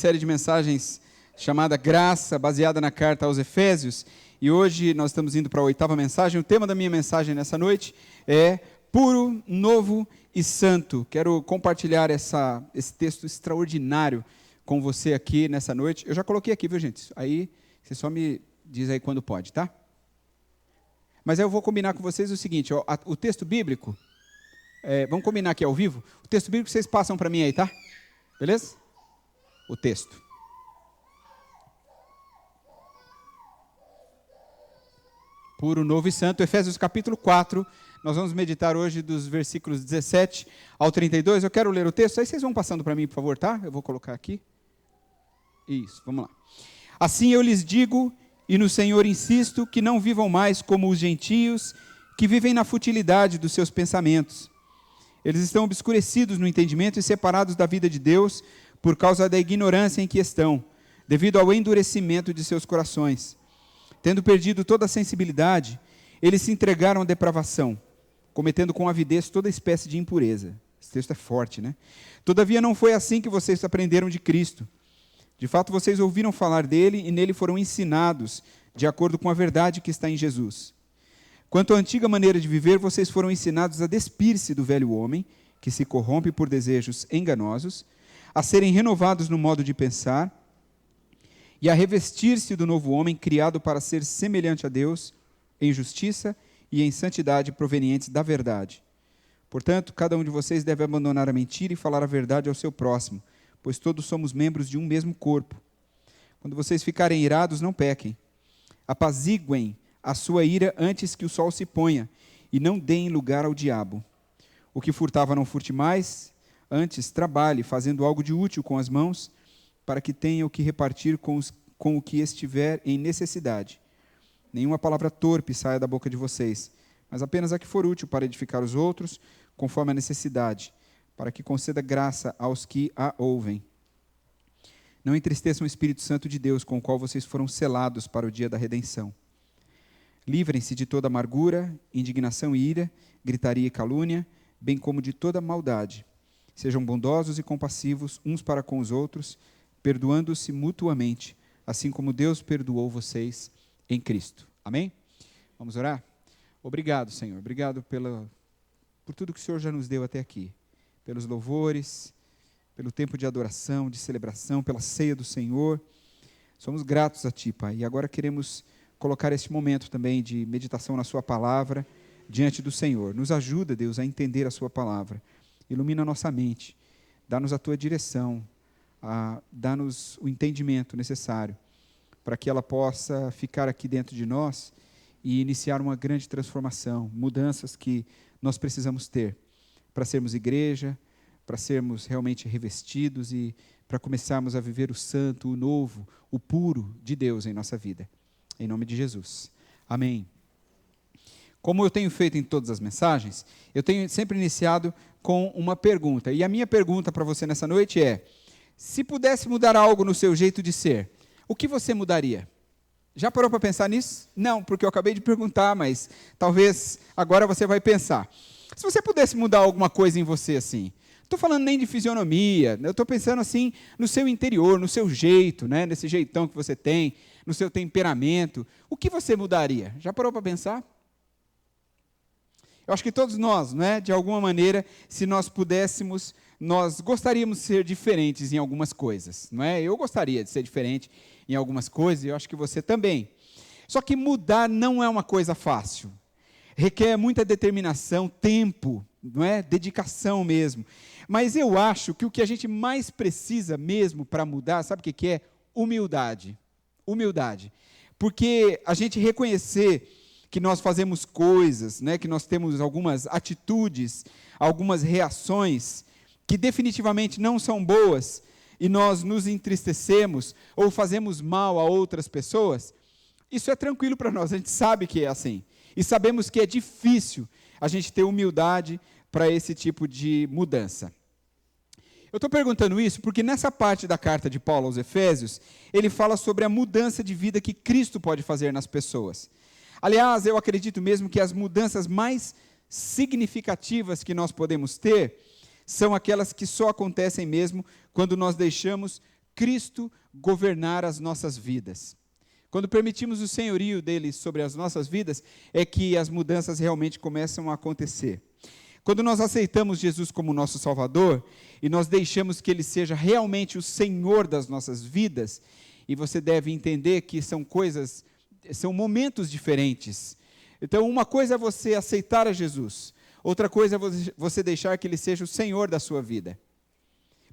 série de mensagens chamada Graça, baseada na carta aos Efésios, e hoje nós estamos indo para a 8ª mensagem. O tema da minha mensagem nessa noite é Puro, Novo e Santo. Quero compartilhar esse texto extraordinário com você aqui nessa noite. Eu já coloquei aqui, viu, gente? Aí você só me diz aí quando pode, tá? Mas aí eu vou combinar com vocês o seguinte, ó, o texto bíblico, vamos combinar aqui ao vivo, o texto bíblico vocês passam para mim aí, tá? Beleza? O texto. Puro, Novo e Santo, Efésios capítulo 4, nós vamos meditar hoje dos versículos 17 ao 32, eu quero ler o texto, aí vocês vão passando para mim, por favor, tá? Eu vou colocar aqui. Isso, vamos lá. Assim eu lhes digo, e no Senhor insisto, que não vivam mais como os gentios, que vivem na futilidade dos seus pensamentos. Eles estão obscurecidos no entendimento e separados da vida de Deus por causa da ignorância em que estão, devido ao endurecimento de seus corações. Tendo perdido toda a sensibilidade, eles se entregaram à depravação, cometendo com avidez toda espécie de impureza. Esse texto é forte, né? Todavia não foi assim que vocês aprenderam de Cristo. De fato, vocês ouviram falar dele e nele foram ensinados, de acordo com a verdade que está em Jesus. Quanto à antiga maneira de viver, vocês foram ensinados a despir-se do velho homem, que se corrompe por desejos enganosos, a serem renovados no modo de pensar e a revestir-se do novo homem, criado para ser semelhante a Deus, em justiça e em santidade provenientes da verdade. Portanto, cada um de vocês deve abandonar a mentira e falar a verdade ao seu próximo, pois todos somos membros de um mesmo corpo. Quando vocês ficarem irados, não pequem. Apaziguem a sua ira antes que o sol se ponha, e não deem lugar ao diabo. O que furtava não furte mais, antes trabalhe, fazendo algo de útil com as mãos, para que tenha o que repartir com o que estiver em necessidade. Nenhuma palavra torpe saia da boca de vocês, mas apenas a que for útil para edificar os outros, conforme a necessidade, para que conceda graça aos que a ouvem. Não entristeçam o Espírito Santo de Deus, com o qual vocês foram selados para o dia da redenção. Livrem-se de toda amargura, indignação e ira, gritaria e calúnia, bem como de toda maldade. Sejam bondosos e compassivos uns para com os outros, perdoando-se mutuamente, assim como Deus perdoou vocês em Cristo. Amém? Vamos orar? Obrigado, Senhor. Obrigado por tudo que o Senhor já nos deu até aqui. Pelos louvores, pelo tempo de adoração, de celebração, pela ceia do Senhor. Somos gratos a Ti, Pai. E agora queremos colocar este momento também de meditação na Sua palavra diante do Senhor. Nos ajuda, Deus, a entender a Sua palavra. Ilumina a nossa mente. Dá-nos a Tua direção. Dá-nos o entendimento necessário para que ela possa ficar aqui dentro de nós e iniciar uma grande transformação, mudanças que nós precisamos ter para sermos igreja, para sermos realmente revestidos e para começarmos a viver o santo, o novo, o puro de Deus em nossa vida. Em nome de Jesus. Amém. Como eu tenho feito em todas as mensagens, eu tenho sempre iniciado com uma pergunta. E a minha pergunta para você nessa noite é: se pudesse mudar algo no seu jeito de ser, o que você mudaria? Já parou para pensar nisso? Não, porque eu acabei de perguntar, mas talvez agora você vai pensar. Se você pudesse mudar alguma coisa em você assim, não estou falando nem de fisionomia, eu estou pensando assim no seu interior, no seu jeito, né, nesse jeitão que você tem, no seu temperamento, o que você mudaria? Já parou para pensar? Eu acho que todos nós, né, de alguma maneira, se nós pudéssemos, nós gostaríamos de ser diferentes em algumas coisas, não é? Eu gostaria de ser diferente em algumas coisas, e eu acho que você também. Só que mudar não é uma coisa fácil. Requer muita determinação, tempo, não é? Dedicação mesmo. Mas eu acho que o que a gente mais precisa mesmo para mudar, sabe o que é? Humildade. Humildade. Porque a gente reconhecer que nós fazemos coisas, né, que nós temos algumas atitudes, algumas reações que definitivamente não são boas e nós nos entristecemos ou fazemos mal a outras pessoas, isso é tranquilo para nós, a gente sabe que é assim. E sabemos que é difícil a gente ter humildade para esse tipo de mudança. Eu estou perguntando isso porque nessa parte da carta de Paulo aos Efésios, ele fala sobre a mudança de vida que Cristo pode fazer nas pessoas. Aliás, eu acredito mesmo que as mudanças mais significativas que nós podemos ter são aquelas que só acontecem mesmo quando nós deixamos Cristo governar as nossas vidas. Quando permitimos o senhorio dele sobre as nossas vidas, é que as mudanças realmente começam a acontecer. Quando nós aceitamos Jesus como nosso Salvador, e nós deixamos que Ele seja realmente o Senhor das nossas vidas, e você deve entender que são momentos diferentes. Então, uma coisa é você aceitar a Jesus, outra coisa é você deixar que Ele seja o Senhor da sua vida.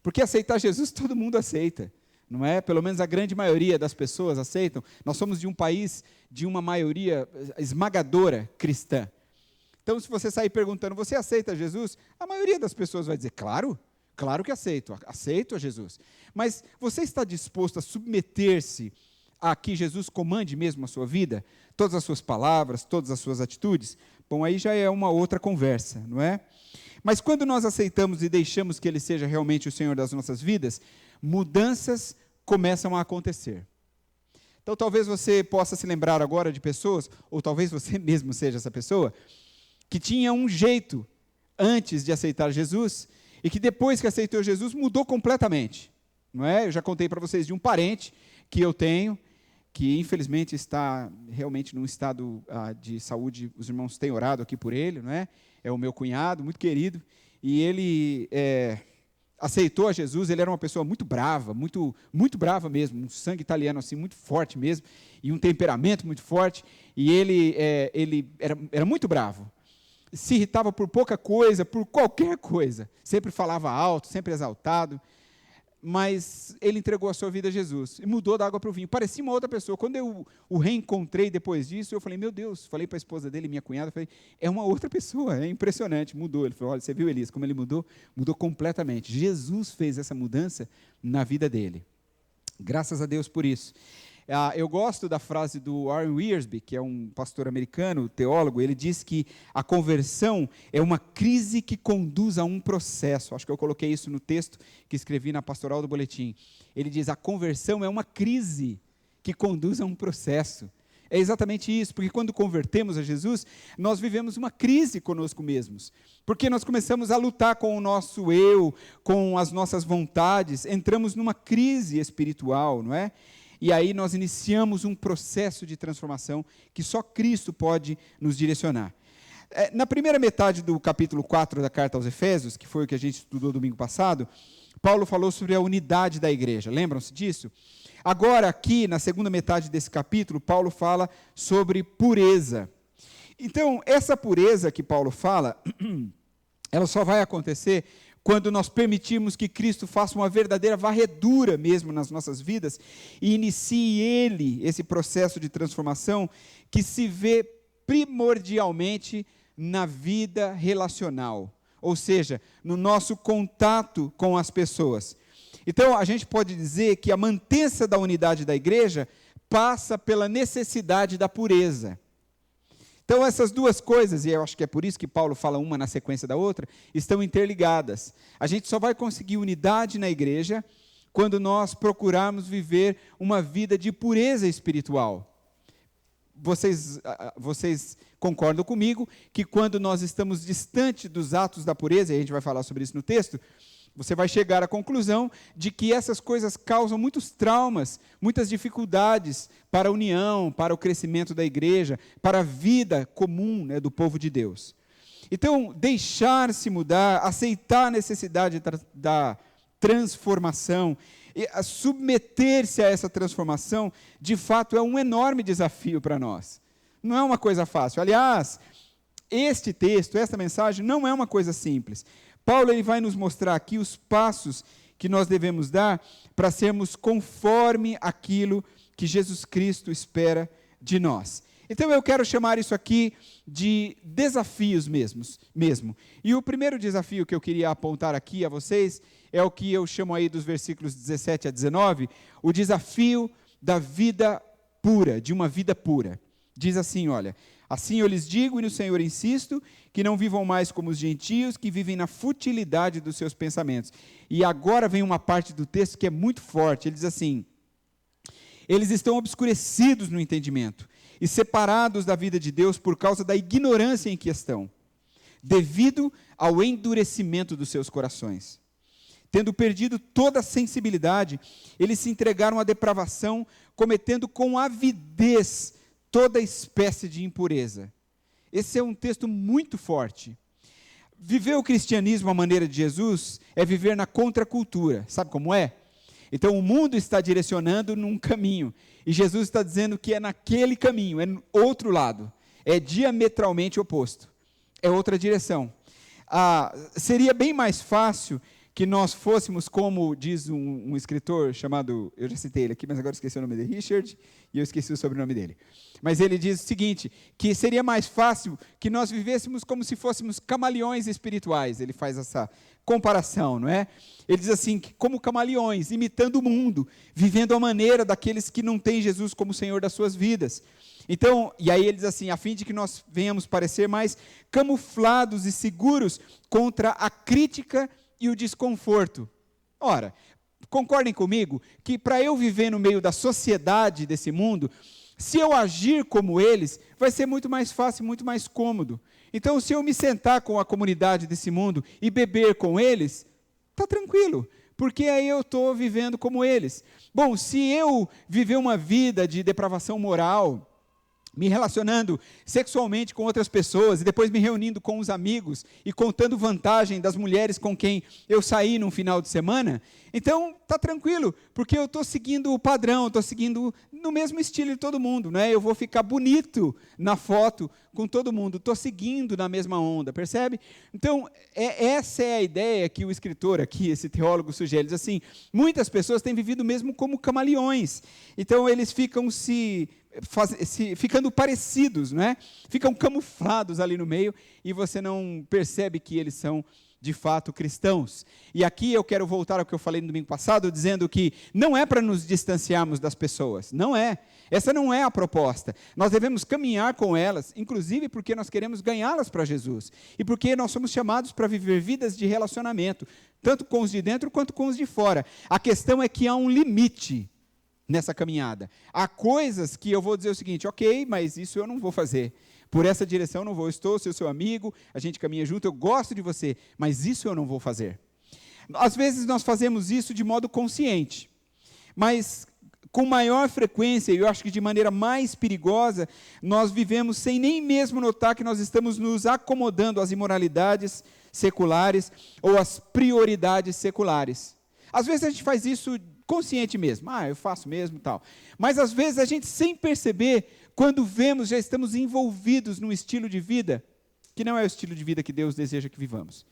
Porque aceitar Jesus todo mundo aceita, não é? Pelo menos a grande maioria das pessoas aceitam. Nós somos de um país de uma maioria esmagadora cristã. Então, se você sair perguntando, você aceita Jesus? A maioria das pessoas vai dizer, claro, claro que aceito a Jesus. Mas você está disposto a submeter-se a que Jesus comande mesmo a sua vida? Todas as suas palavras, todas as suas atitudes? Bom, aí já é uma outra conversa, não é? Mas quando nós aceitamos e deixamos que Ele seja realmente o Senhor das nossas vidas, mudanças começam a acontecer. Então, talvez você possa se lembrar agora de pessoas, ou talvez você mesmo seja essa pessoa, que tinha um jeito antes de aceitar Jesus, e que depois que aceitou Jesus mudou completamente. Não é? Eu já contei para vocês de um parente que eu tenho, que infelizmente está realmente num estado de saúde, os irmãos têm orado aqui por ele, não é? É o meu cunhado, muito querido, e ele aceitou a Jesus. Ele era uma pessoa muito brava, muito, muito brava mesmo, um sangue italiano assim, muito forte mesmo, e um temperamento muito forte, e ele era muito bravo. Se irritava por pouca coisa, por qualquer coisa, sempre falava alto, sempre exaltado, mas ele entregou a sua vida a Jesus, e mudou da água para o vinho, parecia uma outra pessoa. Quando eu o reencontrei depois disso, eu falei, meu Deus, falei para a esposa dele, minha cunhada, falei, é uma outra pessoa, é impressionante, mudou. Ele falou, olha, você viu, Elias, como ele mudou? Mudou completamente. Jesus fez essa mudança na vida dele, graças a Deus por isso. Eu gosto da frase do Warren Wiersbe, que é um pastor americano, teólogo. Ele diz que a conversão é uma crise que conduz a um processo. Acho que eu coloquei isso no texto que escrevi na pastoral do boletim. Ele diz, a conversão é uma crise que conduz a um processo. É exatamente isso, porque quando convertemos a Jesus, nós vivemos uma crise conosco mesmos, porque nós começamos a lutar com o nosso eu, com as nossas vontades, entramos numa crise espiritual, não é? E aí nós iniciamos um processo de transformação que só Cristo pode nos direcionar. Na primeira metade do capítulo 4 da carta aos Efésios, que foi o que a gente estudou domingo passado, Paulo falou sobre a unidade da igreja. Lembram-se disso? Agora, aqui, na segunda metade desse capítulo, Paulo fala sobre pureza. Então, essa pureza que Paulo fala, ela só vai acontecer quando nós permitirmos que Cristo faça uma verdadeira varredura mesmo nas nossas vidas e inicie Ele esse processo de transformação que se vê primordialmente na vida relacional, ou seja, no nosso contato com as pessoas. Então, a gente pode dizer que a mantença da unidade da igreja passa pela necessidade da pureza. Então, essas duas coisas, e eu acho que é por isso que Paulo fala uma na sequência da outra, estão interligadas. A gente só vai conseguir unidade na igreja quando nós procurarmos viver uma vida de pureza espiritual. Vocês concordam comigo que quando nós estamos distante dos atos da pureza, e a gente vai falar sobre isso no texto, você vai chegar à conclusão de que essas coisas causam muitos traumas, muitas dificuldades para a união, para o crescimento da igreja, para a vida comum, né, do povo de Deus. Então, deixar-se mudar, aceitar a necessidade da transformação, e submeter-se a essa transformação, de fato é um enorme desafio para nós. Não é uma coisa fácil. Aliás, este texto, esta mensagem, não é uma coisa simples. Paulo ele vai nos mostrar aqui os passos que nós devemos dar para sermos conforme aquilo que Jesus Cristo espera de nós. Então eu quero chamar isso aqui de desafios mesmo. E o primeiro desafio que eu queria apontar aqui a vocês é o que eu chamo aí dos versículos 17 a 19, o desafio da vida pura, de uma vida pura. Diz assim, olha, assim eu lhes digo e no Senhor insisto, que não vivam mais como os gentios, que vivem na futilidade dos seus pensamentos. E agora vem uma parte do texto que é muito forte, ele diz assim, eles estão obscurecidos no entendimento e separados da vida de Deus por causa da ignorância em que estão, devido ao endurecimento dos seus corações. Tendo perdido toda a sensibilidade, eles se entregaram à depravação, cometendo com avidez toda espécie de impureza. Esse é um texto muito forte. Viver o cristianismo à maneira de Jesus é viver na contracultura. Sabe como é? Então o mundo está direcionando num caminho, e Jesus está dizendo que é naquele caminho, é no outro lado, é diametralmente oposto, é outra direção. Seria bem mais fácil que nós fôssemos, como diz um escritor chamado, eu já citei ele aqui, mas agora esqueci o nome dele, Richard, e eu esqueci o sobrenome dele. Mas ele diz o seguinte, que seria mais fácil que nós vivêssemos como se fôssemos camaleões espirituais. Ele faz essa comparação, não é? Ele diz assim, que como camaleões, imitando o mundo, vivendo a maneira daqueles que não têm Jesus como Senhor das suas vidas. Então, e aí ele diz assim, a fim de que nós venhamos parecer mais camuflados e seguros contra a crítica e o desconforto. Ora, concordem comigo que para eu viver no meio da sociedade desse mundo, se eu agir como eles, vai ser muito mais fácil, muito mais cômodo. Então, se eu me sentar com a comunidade desse mundo e beber com eles, está tranquilo, porque aí eu estou vivendo como eles. Bom, se eu viver uma vida de depravação moral, me relacionando sexualmente com outras pessoas, e depois me reunindo com os amigos, e contando vantagem das mulheres com quem eu saí no final de semana, então está tranquilo, porque eu estou seguindo o padrão, estou seguindo no mesmo estilo de todo mundo, né? Eu vou ficar bonito na foto com todo mundo, estou seguindo na mesma onda, percebe? Então, essa é a ideia que o escritor aqui, esse teólogo sugere, diz assim, muitas pessoas têm vivido mesmo como camaleões, então eles ficam ficando parecidos, não é? Ficam camuflados ali no meio e você não percebe que eles são de fato cristãos. E aqui eu quero voltar ao que eu falei no domingo passado, dizendo que não é para nos distanciarmos das pessoas, não é. Essa não é a proposta. Nós devemos caminhar com elas, inclusive porque nós queremos ganhá-las para Jesus e porque nós somos chamados para viver vidas de relacionamento, tanto com os de dentro quanto com os de fora. A questão é que há um limite nessa caminhada. Há coisas que eu vou dizer o seguinte, ok, mas isso eu não vou fazer. Por essa direção eu não vou. Eu estou seu amigo, a gente caminha junto, eu gosto de você, mas isso eu não vou fazer. Às vezes nós fazemos isso de modo consciente, mas com maior frequência, e eu acho que de maneira mais perigosa, nós vivemos sem nem mesmo notar que nós estamos nos acomodando às imoralidades seculares ou às prioridades seculares. Às vezes a gente faz isso consciente mesmo, eu faço mesmo e tal. Mas às vezes a gente, sem perceber, quando vemos, já estamos envolvidos num estilo de vida, que não é o estilo de vida que Deus deseja que vivamos.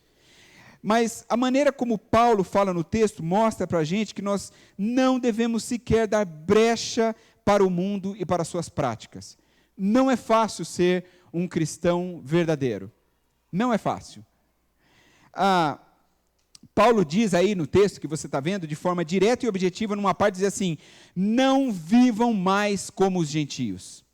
Mas a maneira como Paulo fala no texto, mostra para a gente que nós não devemos sequer dar brecha para o mundo e para as suas práticas. Não é fácil ser um cristão verdadeiro. Não é fácil. Paulo diz aí no texto que você está vendo, de forma direta e objetiva, numa parte diz assim, não vivam mais como os gentios.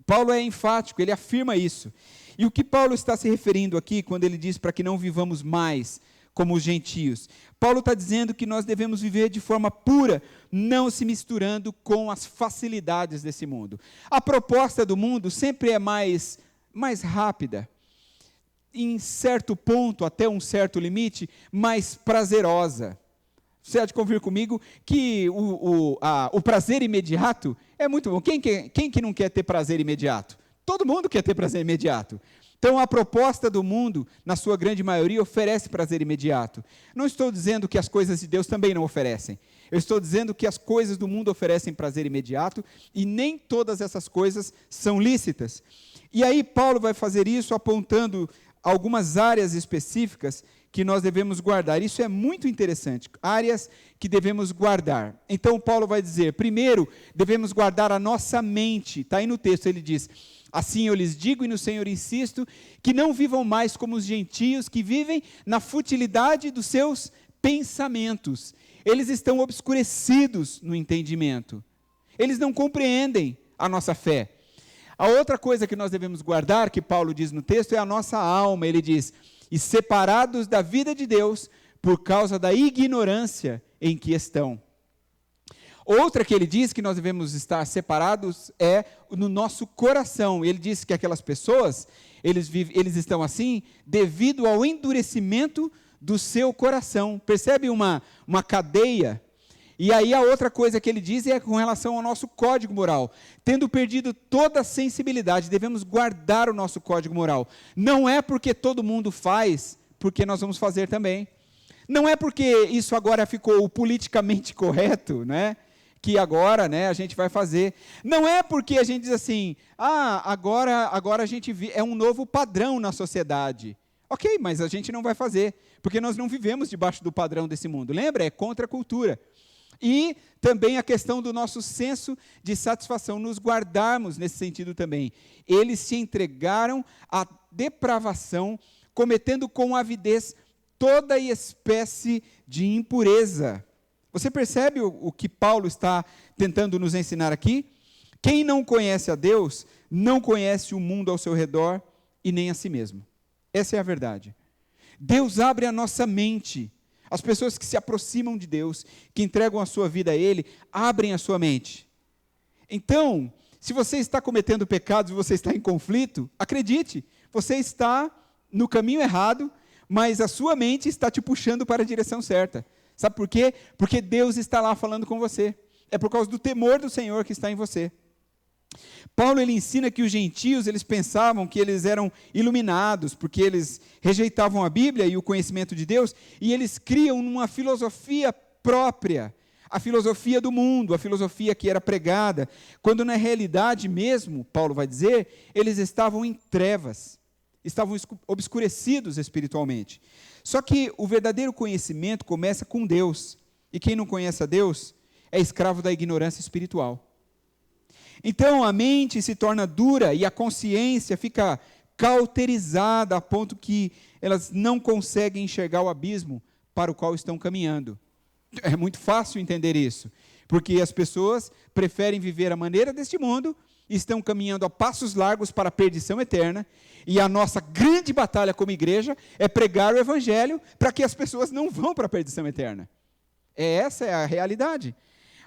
Paulo é enfático, ele afirma isso. E o que Paulo está se referindo aqui, quando ele diz para que não vivamos mais como os gentios? Paulo está dizendo que nós devemos viver de forma pura, não se misturando com as facilidades desse mundo. A proposta do mundo sempre é mais rápida, em certo ponto, até um certo limite, mais prazerosa. Você há de convir comigo que o prazer imediato é muito bom. Quem que não quer ter prazer imediato? Todo mundo quer ter prazer imediato. Então, a proposta do mundo, na sua grande maioria, oferece prazer imediato. Não estou dizendo que as coisas de Deus também não oferecem. Eu estou dizendo que as coisas do mundo oferecem prazer imediato e nem todas essas coisas são lícitas. E aí, Paulo vai fazer isso apontando algumas áreas específicas que nós devemos guardar. Isso é muito interessante, áreas que devemos guardar. Então, Paulo vai dizer, primeiro, devemos guardar a nossa mente. Está aí no texto, ele diz, assim eu lhes digo e no Senhor insisto, que não vivam mais como os gentios que vivem na futilidade dos seus pensamentos. Eles estão obscurecidos no entendimento. Eles não compreendem a nossa fé. A outra coisa que nós devemos guardar, que Paulo diz no texto, é a nossa alma. Ele diz, e separados da vida de Deus por causa da ignorância em que estão. Outra que ele diz que nós devemos estar separados é no nosso coração. Ele diz que aquelas pessoas, eles estão assim devido ao endurecimento do seu coração. Percebe uma cadeia? E aí a outra coisa que ele diz é com relação ao nosso código moral. Tendo perdido toda a sensibilidade, devemos guardar o nosso código moral. Não é porque todo mundo faz, porque nós vamos fazer também. Não é porque isso agora ficou politicamente correto, né? Que agora, né, a gente vai fazer. Não é porque a gente diz assim, agora a gente é um novo padrão na sociedade. Ok, mas a gente não vai fazer, porque nós não vivemos debaixo do padrão desse mundo. Lembra? É contra a cultura. E também a questão do nosso senso de satisfação, nos guardarmos nesse sentido também. Eles se entregaram à depravação, cometendo com avidez toda espécie de impureza. Você percebe o que Paulo está tentando nos ensinar aqui? Quem não conhece a Deus, não conhece o mundo ao seu redor e nem a si mesmo. Essa é a verdade. Deus abre a nossa mente. As pessoas que se aproximam de Deus, que entregam a sua vida a Ele, abrem a sua mente. Então, se você está cometendo pecados e você está em conflito, acredite, você está no caminho errado, mas a sua mente está te puxando para a direção certa. Sabe por quê? Porque Deus está lá falando com você. É por causa do temor do Senhor que está em você. Paulo ele ensina que os gentios eles pensavam que eles eram iluminados, porque eles rejeitavam a Bíblia e o conhecimento de Deus, e eles criam uma filosofia própria, a filosofia do mundo, a filosofia que era pregada, quando na realidade mesmo, Paulo vai dizer, eles estavam em trevas, estavam obscurecidos espiritualmente. Só que o verdadeiro conhecimento começa com Deus, e quem não conhece a Deus é escravo da ignorância espiritual. Então a mente se torna dura e a consciência fica cauterizada a ponto que elas não conseguem enxergar o abismo para o qual estão caminhando. É muito fácil entender isso, porque as pessoas preferem viver a maneira deste mundo, estão caminhando a passos largos para a perdição eterna, e a nossa grande batalha como igreja é pregar o evangelho para que as pessoas não vão para a perdição eterna. Essa é a realidade.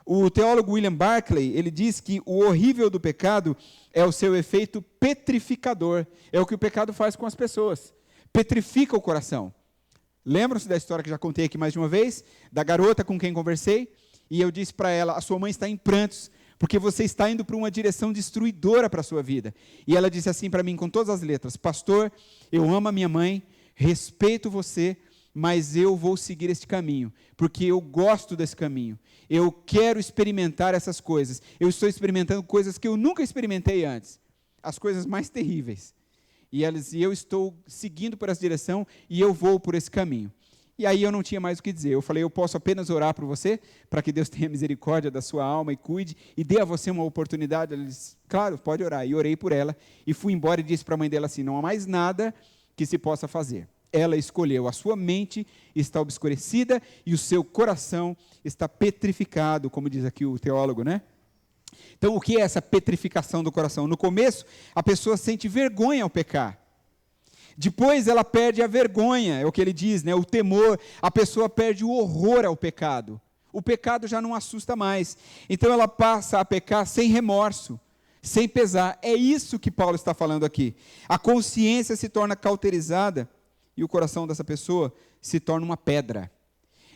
O teólogo William Barclay, ele diz que o horrível do pecado é o seu efeito petrificador. É o que o pecado faz com as pessoas. Petrifica o coração. Lembram-se da história que já contei aqui mais de uma vez? Da garota com quem conversei? E eu disse para ela, a sua mãe está em prantos, porque você está indo para uma direção destruidora para a sua vida. E ela disse assim para mim, com todas as letras, pastor, eu amo a minha mãe, respeito você, mas eu vou seguir este caminho, porque eu gosto desse caminho. Eu quero experimentar essas coisas. Eu estou experimentando coisas que eu nunca experimentei antes. As coisas mais terríveis. E eu estou seguindo por essa direção e eu vou por esse caminho. E aí eu não tinha mais o que dizer. Eu falei, eu posso apenas orar por você, para que Deus tenha misericórdia da sua alma e cuide, e dê a você uma oportunidade. Ela disse, claro, pode orar. E orei por ela, e fui embora e disse para a mãe dela assim, não há mais nada que se possa fazer. Ela escolheu, a sua mente está obscurecida e o seu coração está petrificado, como diz aqui o teólogo, né? Então, o que é essa petrificação do coração? No começo, a pessoa sente vergonha ao pecar. Depois, ela perde a vergonha, é o que ele diz, né? O temor, a pessoa perde o horror ao pecado. O pecado já não assusta mais. Então, ela passa a pecar sem remorso, sem pesar. É isso que Paulo está falando aqui. A consciência se torna cauterizada, e o coração dessa pessoa se torna uma pedra.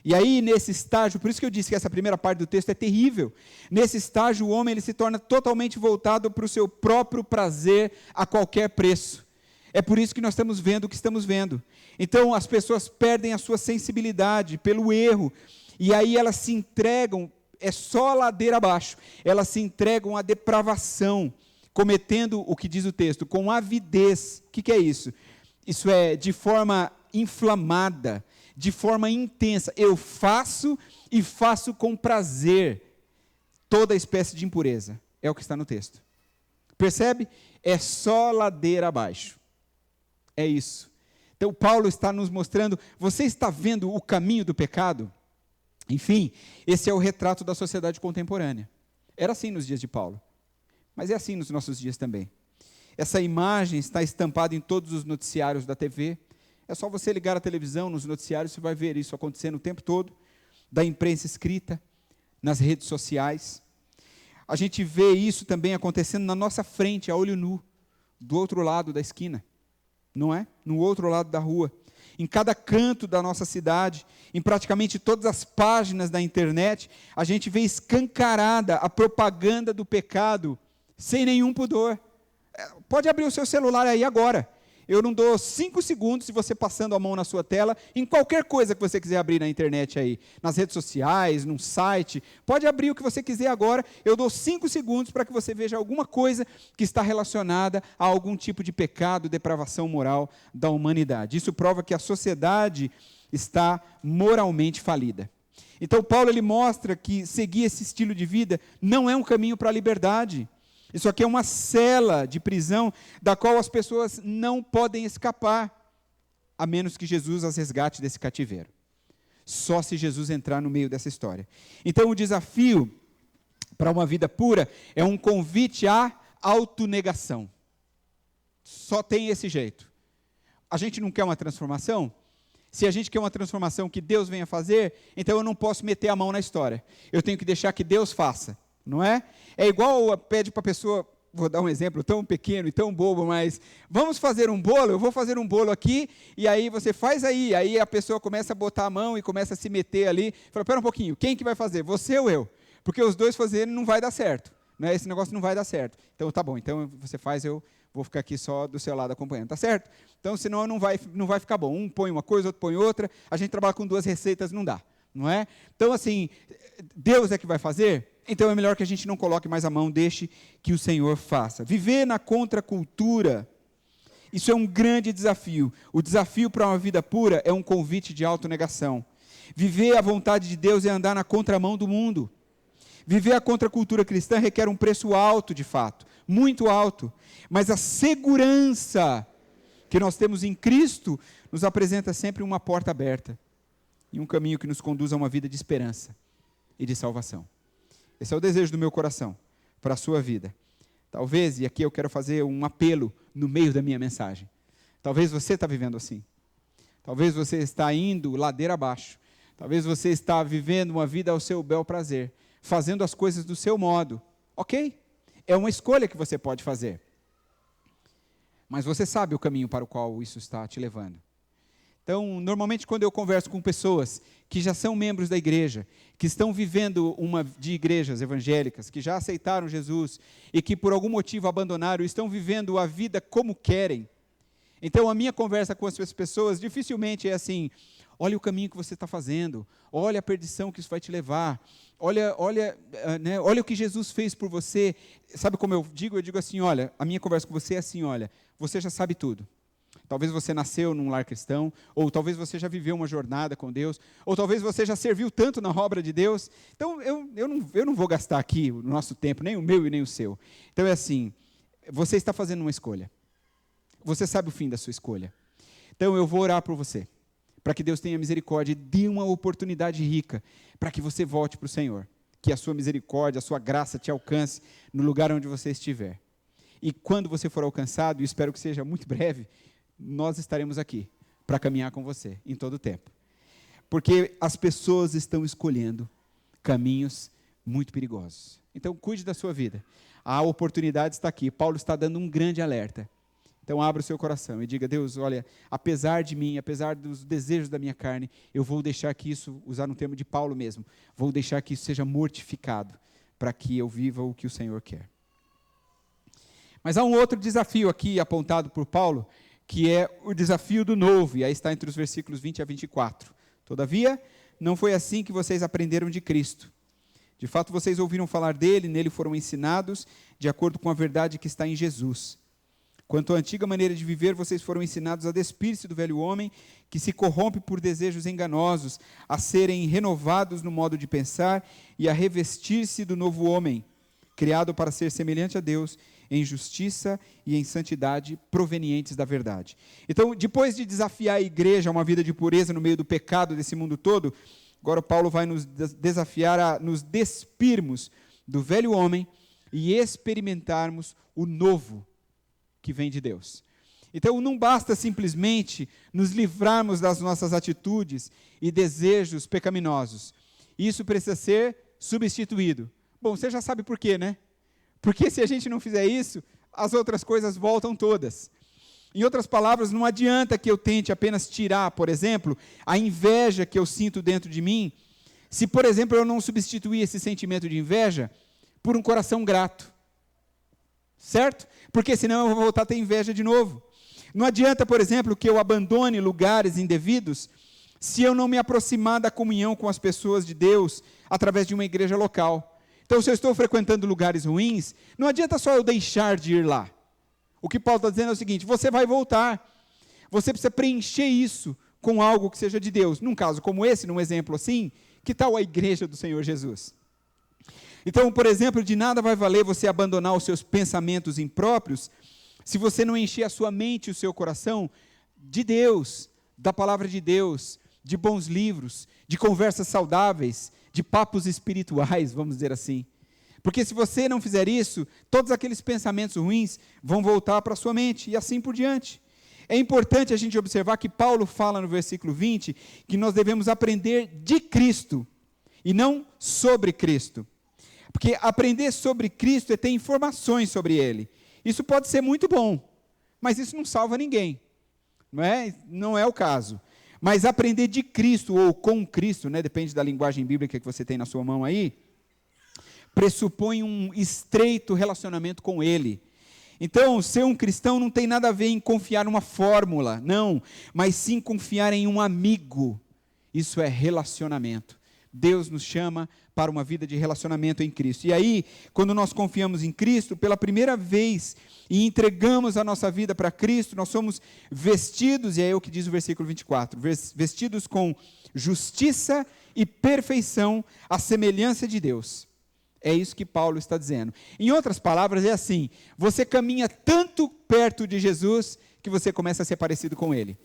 E aí, nesse estágio, por isso que eu disse que essa primeira parte do texto é terrível, nesse estágio o homem ele se torna totalmente voltado para o seu próprio prazer a qualquer preço. É por isso que nós estamos vendo o que estamos vendo. Então, as pessoas perdem a sua sensibilidade pelo erro, e aí elas se entregam, é só ladeira abaixo, elas se entregam à depravação, cometendo o que diz o texto, com avidez. O que é isso? Isso é de forma inflamada, de forma intensa. Eu faço e faço com prazer toda espécie de impureza. É o que está no texto. Percebe? É só ladeira abaixo. É isso. Então, Paulo está nos mostrando, você está vendo o caminho do pecado? Enfim, esse é o retrato da sociedade contemporânea. Era assim nos dias de Paulo, mas é assim nos nossos dias também. Essa imagem está estampada em todos os noticiários da TV. É só você ligar a televisão, nos noticiários, você vai ver isso acontecendo o tempo todo, da imprensa escrita, nas redes sociais. A gente vê isso também acontecendo na nossa frente, a olho nu, do outro lado da esquina, não é? No outro lado da rua. em cada canto da nossa cidade, em praticamente todas as páginas da internet, a gente vê escancarada a propaganda do pecado, sem nenhum pudor. Pode abrir o seu celular aí agora. Eu não dou 5 segundos se você passando a mão na sua tela, em qualquer coisa que você quiser abrir na internet aí, nas redes sociais, num site, pode abrir o que você quiser agora, eu dou 5 segundos para que você veja alguma coisa que está relacionada a algum tipo de pecado, depravação moral da humanidade. Isso prova que a sociedade está moralmente falida. Então Paulo ele mostra que seguir esse estilo de vida não é um caminho para a liberdade. Isso aqui é uma cela de prisão da qual as pessoas não podem escapar, a menos que Jesus as resgate desse cativeiro. Só se Jesus entrar no meio dessa história. Então o desafio para uma vida pura é um convite à autonegação. Só tem esse jeito. A gente não quer uma transformação? Se a gente quer uma transformação que Deus venha fazer, então eu não posso meter a mão na história. Eu tenho que deixar que Deus faça. Não é? É igual pede para a pessoa, vou dar um exemplo tão pequeno e tão bobo, mas vamos fazer um bolo, eu vou fazer um bolo aqui, e aí você faz aí a pessoa começa a botar a mão e começa a se meter ali, fala, espera um pouquinho, quem que vai fazer, você ou eu? Porque os dois fazendo não vai dar certo, né? Esse negócio não vai dar certo. Então tá bom, então você faz, eu vou ficar aqui só do seu lado acompanhando, tá certo? Então senão não vai ficar bom, um põe uma coisa, outro põe outra, a gente trabalha com 2 receitas, não dá, não é? Então assim, Deus é que vai fazer? Então é melhor que a gente não coloque mais a mão, deixe que o Senhor faça. Viver na contracultura, isso é um grande desafio. O desafio para uma vida pura é um convite de autonegação. Viver a vontade de Deus é andar na contramão do mundo. Viver a contracultura cristã requer um preço alto, de fato, muito alto. Mas a segurança que nós temos em Cristo nos apresenta sempre uma porta aberta e um caminho que nos conduz a uma vida de esperança e de salvação. Esse é o desejo do meu coração para a sua vida. Talvez, e aqui eu quero fazer um apelo no meio da minha mensagem, talvez você está vivendo assim. Talvez você está indo ladeira abaixo. Talvez você está vivendo uma vida ao seu bel prazer, fazendo as coisas do seu modo. Ok? É uma escolha que você pode fazer. Mas você sabe o caminho para o qual isso está te levando. Então, normalmente quando eu converso com pessoas que já são membros da igreja, que estão vivendo de igrejas evangélicas, que já aceitaram Jesus e que por algum motivo abandonaram, estão vivendo a vida como querem. Então, a minha conversa com essas pessoas dificilmente é assim, olha o caminho que você está fazendo, olha a perdição que isso vai te levar, olha o que Jesus fez por você. Sabe como eu digo? Eu digo assim, olha, a minha conversa com você é assim, olha, você já sabe tudo. Talvez você nasceu num lar cristão, ou talvez você já viveu uma jornada com Deus, ou talvez você já serviu tanto na obra de Deus. Então, eu não vou gastar aqui o nosso tempo, nem o meu e nem o seu. Então, é assim, você está fazendo uma escolha. Você sabe o fim da sua escolha. Então, eu vou orar por você, para que Deus tenha misericórdia e dê uma oportunidade rica, para que você volte para o Senhor. Que a sua misericórdia, a sua graça te alcance no lugar onde você estiver. E quando você for alcançado, e espero que seja muito breve, nós estaremos aqui para caminhar com você em todo o tempo. Porque as pessoas estão escolhendo caminhos muito perigosos. Então, cuide da sua vida. A oportunidade está aqui. Paulo está dando um grande alerta. Então, abra o seu coração e diga, Deus, olha, apesar de mim, apesar dos desejos da minha carne, eu vou deixar que isso, usar um termo de Paulo mesmo, vou deixar que isso seja mortificado, para que eu viva o que o Senhor quer. Mas há um outro desafio aqui apontado por Paulo, que é o desafio do novo, e aí está entre os versículos 20 a 24. Todavia, não foi assim que vocês aprenderam de Cristo. De fato, vocês ouviram falar dele, nele foram ensinados, de acordo com a verdade que está em Jesus. Quanto à antiga maneira de viver, vocês foram ensinados a despir-se do velho homem, que se corrompe por desejos enganosos, a serem renovados no modo de pensar e a revestir-se do novo homem, criado para ser semelhante a Deus, em justiça e em santidade provenientes da verdade. Então, depois de desafiar a igreja a uma vida de pureza no meio do pecado desse mundo todo, agora Paulo vai nos desafiar a nos despirmos do velho homem e experimentarmos o novo que vem de Deus. Então, não basta simplesmente nos livrarmos das nossas atitudes e desejos pecaminosos. Isso precisa ser substituído. Bom, você já sabe por quê, né? Porque se a gente não fizer isso, as outras coisas voltam todas. Em outras palavras, não adianta que eu tente apenas tirar, por exemplo, a inveja que eu sinto dentro de mim, se, por exemplo, eu não substituir esse sentimento de inveja por um coração grato. Certo? Porque senão eu vou voltar a ter inveja de novo. Não adianta, por exemplo, que eu abandone lugares indevidos se eu não me aproximar da comunhão com as pessoas de Deus através de uma igreja local. Então, se eu estou frequentando lugares ruins, não adianta só eu deixar de ir lá. O que Paulo está dizendo é o seguinte: você vai voltar. Você precisa preencher isso com algo que seja de Deus. Num caso como esse, num exemplo assim, que tal a igreja do Senhor Jesus? Então, por exemplo, de nada vai valer você abandonar os seus pensamentos impróprios se você não encher a sua mente e o seu coração de Deus, da palavra de Deus, de bons livros, de conversas saudáveis, de papos espirituais, vamos dizer assim. Porque se você não fizer isso, todos aqueles pensamentos ruins vão voltar para a sua mente e assim por diante. É importante a gente observar que Paulo fala no versículo 20 que nós devemos aprender de Cristo e não sobre Cristo. Porque aprender sobre Cristo é ter informações sobre Ele. Isso pode ser muito bom, mas isso não salva ninguém. Não é o caso. Mas aprender de Cristo ou com Cristo, depende da linguagem bíblica que você tem na sua mão aí, pressupõe um estreito relacionamento com Ele. Então, ser um cristão não tem nada a ver em confiar numa fórmula, não, mas sim confiar em um amigo. Isso é relacionamento. Deus nos chama para uma vida de relacionamento em Cristo. E aí, quando nós confiamos em Cristo, pela primeira vez, e entregamos a nossa vida para Cristo, nós somos vestidos, e é o que diz o versículo 24, vestidos com justiça e perfeição, à semelhança de Deus. É isso que Paulo está dizendo. Em outras palavras, é assim: você caminha tanto perto de Jesus, que você começa a ser parecido com Ele.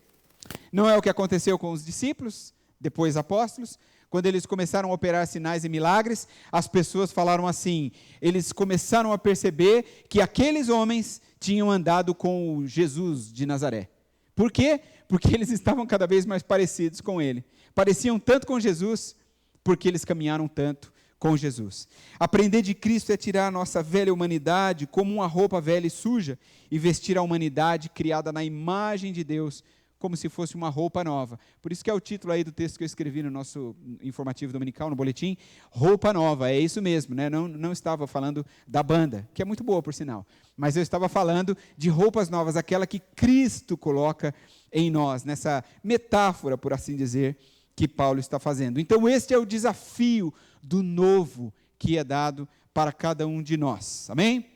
Não é o que aconteceu com os discípulos, depois apóstolos? Quando eles começaram a operar sinais e milagres, as pessoas falaram assim, eles começaram a perceber que aqueles homens tinham andado com o Jesus de Nazaré. Por quê? Porque eles estavam cada vez mais parecidos com Ele. Pareciam tanto com Jesus, porque eles caminharam tanto com Jesus. Aprender de Cristo é tirar a nossa velha humanidade como uma roupa velha e suja e vestir a humanidade criada na imagem de Deus como se fosse uma roupa nova. Por isso que é o título aí do texto que eu escrevi no nosso informativo dominical, no boletim, roupa nova, é isso mesmo, não estava falando da banda, que é muito boa por sinal, mas eu estava falando de roupas novas, aquela que Cristo coloca em nós, nessa metáfora, por assim dizer, que Paulo está fazendo. Então este é o desafio do novo que é dado para cada um de nós, amém?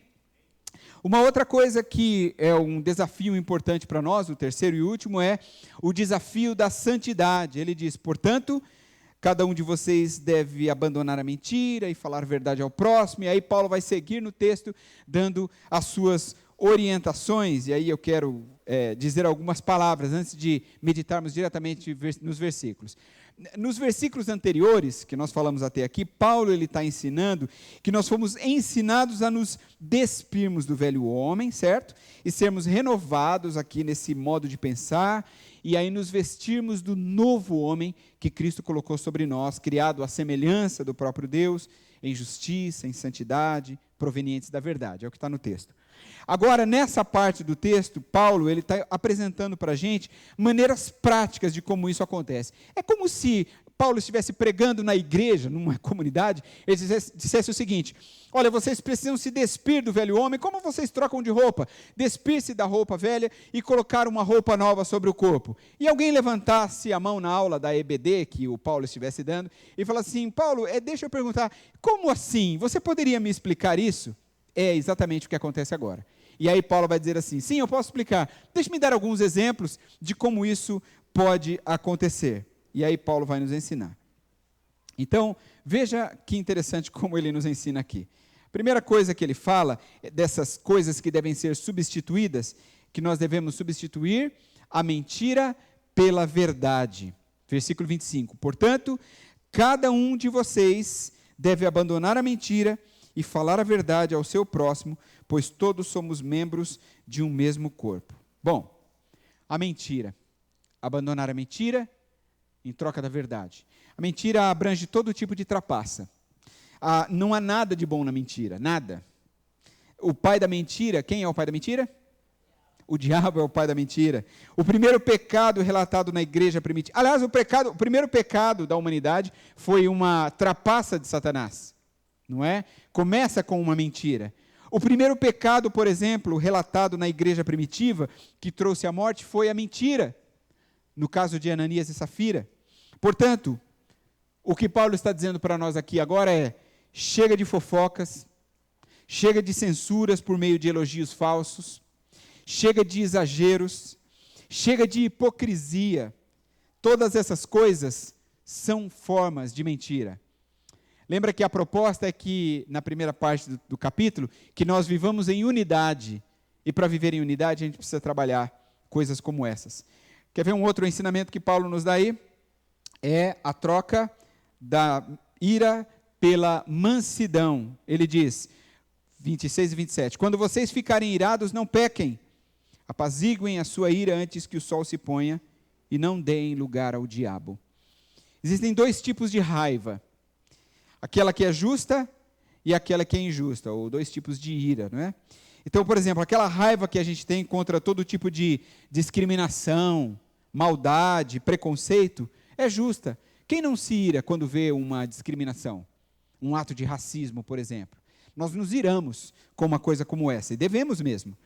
Uma outra coisa que é um desafio importante para nós, o terceiro e último, é o desafio da santidade. Ele diz, portanto, cada um de vocês deve abandonar a mentira e falar a verdade ao próximo. E aí Paulo vai seguir no texto, dando as suas orientações. E aí eu quero dizer algumas palavras, antes de meditarmos diretamente nos versículos. Nos versículos anteriores, que nós falamos até aqui, Paulo está ensinando que nós fomos ensinados a nos despirmos do velho homem, certo? E sermos renovados aqui nesse modo de pensar, e aí nos vestirmos do novo homem que Cristo colocou sobre nós, criado à semelhança do próprio Deus, em justiça, em santidade, provenientes da verdade, é o que está no texto. Agora, nessa parte do texto, Paulo está apresentando para a gente maneiras práticas de como isso acontece. É como se Paulo estivesse pregando na igreja, numa comunidade, ele dissesse o seguinte, olha, vocês precisam se despir do velho homem, como vocês trocam de roupa? Despir-se da roupa velha e colocar uma roupa nova sobre o corpo. E alguém levantasse a mão na aula da EBD, que o Paulo estivesse dando, e falasse assim, Paulo, deixa eu perguntar, como assim? Você poderia me explicar isso? É exatamente o que acontece agora. E aí Paulo vai dizer assim, sim, eu posso explicar. Deixe-me dar alguns exemplos de como isso pode acontecer. E aí Paulo vai nos ensinar. Então, veja que interessante como ele nos ensina aqui. A primeira coisa que ele fala, dessas coisas que devem ser substituídas, que nós devemos substituir a mentira pela verdade. Versículo 25. Portanto, cada um de vocês deve abandonar a mentira e falar a verdade ao seu próximo, pois todos somos membros de um mesmo corpo. Bom, a mentira. Abandonar a mentira em troca da verdade. A mentira abrange todo tipo de trapaça. Não há nada de bom na mentira, nada. O pai da mentira, quem é o pai da mentira? O diabo é o pai da mentira. O primeiro pecado relatado na igreja primitiva. Aliás, o primeiro pecado da humanidade foi uma trapaça de Satanás. Não é? Começa com uma mentira. O primeiro pecado, por exemplo, relatado na igreja primitiva, que trouxe a morte, foi a mentira. No caso de Ananias e Safira. Portanto, o que Paulo está dizendo para nós aqui agora é: chega de fofocas, chega de censuras por meio de elogios falsos, chega de exageros, chega de hipocrisia. Todas essas coisas são formas de mentira. Lembra que a proposta é que, na primeira parte do capítulo, que nós vivamos em unidade. E para viver em unidade, a gente precisa trabalhar coisas como essas. Quer ver um outro ensinamento que Paulo nos dá aí? É a troca da ira pela mansidão. Ele diz, 26 e 27, quando vocês ficarem irados, não pequem. Apaziguem a sua ira antes que o sol se ponha e não deem lugar ao diabo. Existem dois tipos de raiva. Aquela que é justa e aquela que é injusta, ou dois tipos de ira, não é? Então, por exemplo, aquela raiva que a gente tem contra todo tipo de discriminação, maldade, preconceito, é justa. Quem não se ira quando vê uma discriminação? Um ato de racismo, por exemplo. Nós nos iramos com uma coisa como essa, e devemos mesmo.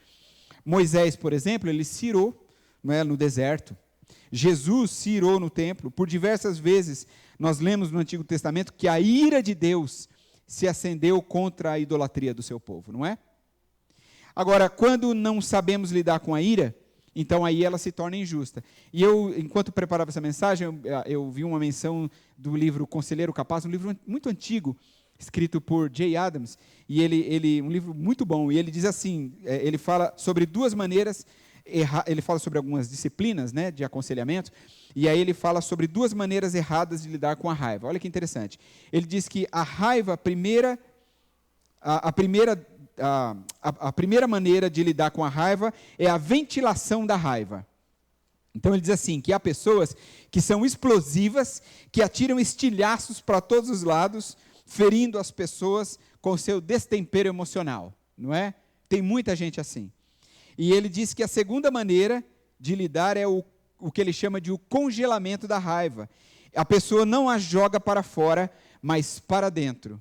Moisés, por exemplo, ele se irou, não é, no deserto. Jesus se irou no templo. Por diversas vezes, nós lemos no Antigo Testamento que a ira de Deus se acendeu contra a idolatria do seu povo, não é? Agora, quando não sabemos lidar com a ira, então aí ela se torna injusta. E eu, enquanto preparava essa mensagem, eu vi uma menção do livro Conselheiro Capaz, um livro muito antigo, escrito por Jay Adams, e um livro muito bom, e ele diz assim, ele fala sobre duas maneiras, ele fala sobre algumas disciplinas, né, de aconselhamento, e aí ele fala sobre duas maneiras erradas de lidar com a raiva. Olha que interessante. Ele diz que a raiva, a primeira maneira de lidar com a raiva é a ventilação da raiva. Então ele diz assim, que há pessoas que são explosivas, que atiram estilhaços para todos os lados, ferindo as pessoas com seu destempero emocional, não é? Tem muita gente assim. E ele diz que a segunda maneira de lidar é o que ele chama de o congelamento da raiva. A pessoa não a joga para fora, mas para dentro.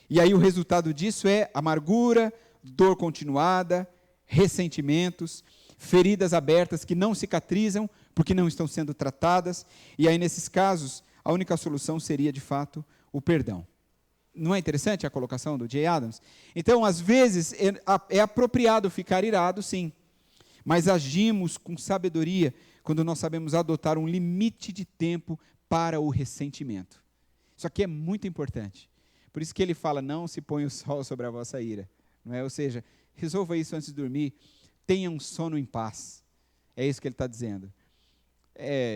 E aí o resultado disso é amargura, dor continuada, ressentimentos, feridas abertas que não cicatrizam porque não estão sendo tratadas. E aí nesses casos, a única solução seria de fato o perdão. Não é interessante a colocação do Jay Adams? Então, às vezes, é apropriado ficar irado, sim, mas agimos com sabedoria quando nós sabemos adotar um limite de tempo para o ressentimento. Isso aqui é muito importante. Por isso que ele fala, não se põe o sol sobre a vossa ira. Não é? Ou seja, resolva isso antes de dormir, tenha um sono em paz. É isso que ele está dizendo.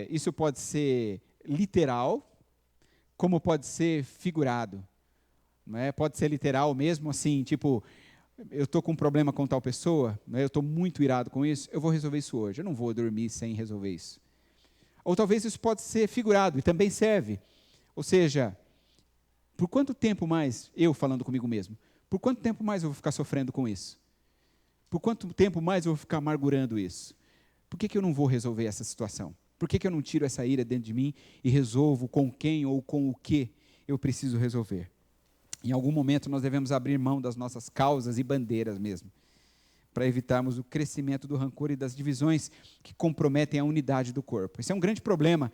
Isso pode ser literal, como pode ser figurado. Não é? Pode ser literal mesmo, assim, tipo, eu estou com um problema com tal pessoa, não é? Eu estou muito irado com isso, eu vou resolver isso hoje, eu não vou dormir sem resolver isso. Ou talvez isso pode ser figurado, e também serve. Ou seja, por quanto tempo mais, eu falando comigo mesmo, por quanto tempo mais eu vou ficar sofrendo com isso? Por quanto tempo mais eu vou ficar amargurando isso? Por que eu não vou resolver essa situação? Por que eu não tiro essa ira dentro de mim e resolvo com quem ou com o que eu preciso resolver? Em algum momento nós devemos abrir mão das nossas causas e bandeiras mesmo, para evitarmos o crescimento do rancor e das divisões que comprometem a unidade do corpo. Esse é um grande problema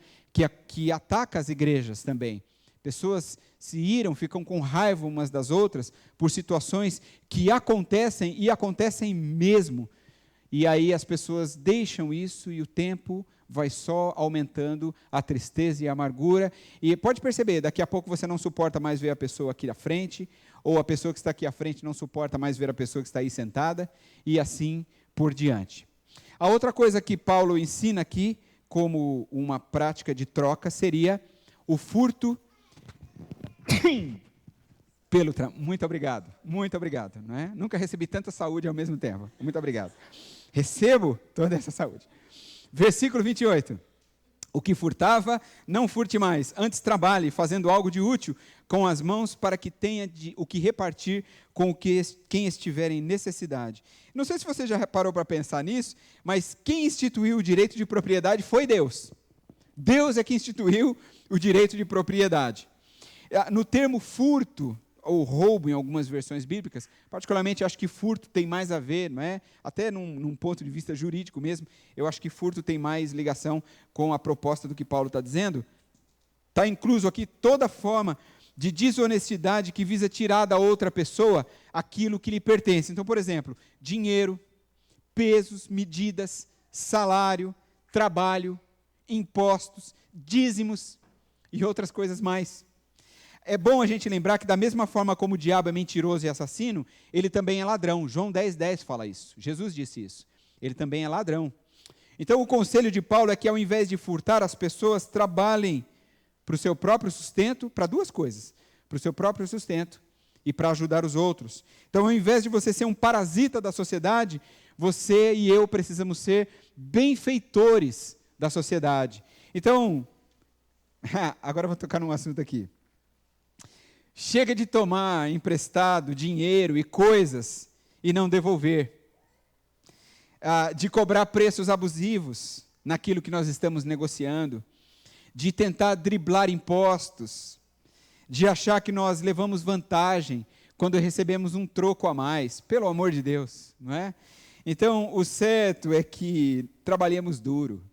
que ataca as igrejas também. Pessoas se iram, ficam com raiva umas das outras por situações que acontecem e acontecem mesmo. E aí as pessoas deixam isso e o tempo vai só aumentando a tristeza e a amargura. E pode perceber, daqui a pouco você não suporta mais ver a pessoa aqui à frente, ou a pessoa que está aqui à frente não suporta mais ver a pessoa que está aí sentada, e assim por diante. A outra coisa que Paulo ensina aqui, como uma prática de troca, seria o furto pelo muito obrigado, não é? Nunca recebi tanta saúde ao mesmo tempo, muito obrigado. Recebo toda essa saúde. Versículo 28. O que furtava, não furte mais. Antes trabalhe, fazendo algo de útil com as mãos, para que tenha o que repartir com quem estiver em necessidade. Não sei se você já parou para pensar nisso, mas quem instituiu o direito de propriedade foi Deus. Deus é que instituiu o direito de propriedade. No termo furto, ou roubo em algumas versões bíblicas, particularmente acho que furto tem mais a ver, não é? Até num ponto de vista jurídico mesmo, eu acho que furto tem mais ligação com a proposta do que Paulo está dizendo. Está incluso aqui toda forma de desonestidade que visa tirar da outra pessoa aquilo que lhe pertence. Então, por exemplo, dinheiro, pesos, medidas, salário, trabalho, impostos, dízimos e outras coisas mais. É bom a gente lembrar que da mesma forma como o diabo é mentiroso e assassino, ele também é ladrão. João 10:10 fala isso. Jesus disse isso. Ele também é ladrão. Então o conselho de Paulo é que ao invés de furtar, as pessoas trabalhem para o seu próprio sustento, para duas coisas. Para o seu próprio sustento e para ajudar os outros. Então ao invés de você ser um parasita da sociedade, você e eu precisamos ser benfeitores da sociedade. Então, agora eu vou tocar num assunto aqui. Chega de tomar emprestado dinheiro e coisas e não devolver. De cobrar preços abusivos naquilo que nós estamos negociando. De tentar driblar impostos. De achar que nós levamos vantagem quando recebemos um troco a mais. Pelo amor de Deus, não é? Então, o certo é que trabalhemos duro,